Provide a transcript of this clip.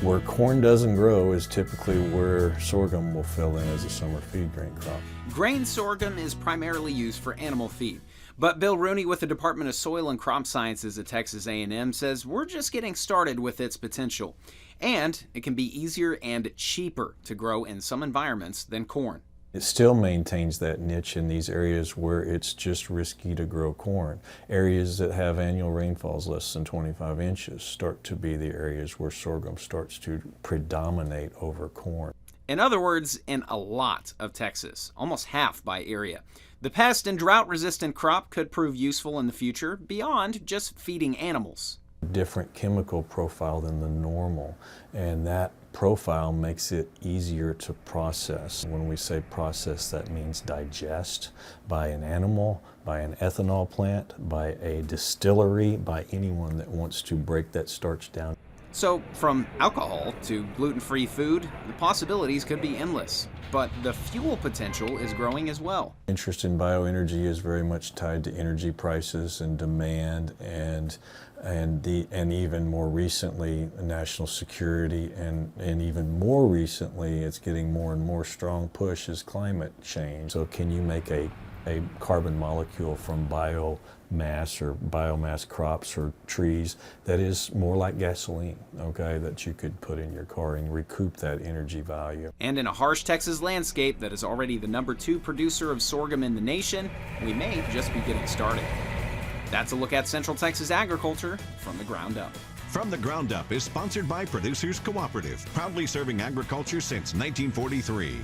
Where corn doesn't grow is typically where sorghum will fill in as a summer feed grain crop. Grain sorghum is primarily used for animal feed, but Bill Rooney with the Department of Soil and Crop Sciences at Texas A&M says we're just getting started with its potential, and it can be easier and cheaper to grow in some environments than corn. It still maintains that niche in these areas where it's just risky to grow corn. Areas that have annual rainfalls less than 25 inches start to be the areas where sorghum starts to predominate over corn. In other words, in a lot of Texas, almost half by area. The pest and drought-resistant crop could prove useful in the future beyond just feeding animals. Different chemical profile than the normal, and that profile makes it easier to process. When we say process, that means digest by an animal, by an ethanol plant, by a distillery, by anyone that wants to break that starch down. So, from alcohol to gluten-free food, the possibilities could be endless. But the fuel potential is growing as well. Interest in bioenergy is very much tied to energy prices and demand and even more recently national security, and even more recently it's getting more and more strong push is climate change. So can you make a carbon molecule from biomass or biomass crops or trees that is more like gasoline, okay, that you could put in your car and recoup that energy value. And in a harsh Texas landscape that is already the #2 producer of sorghum in the nation, we may just be getting started. That's a look at Central Texas agriculture from the ground up. From the Ground Up is sponsored by Producers Cooperative, proudly serving agriculture since 1943.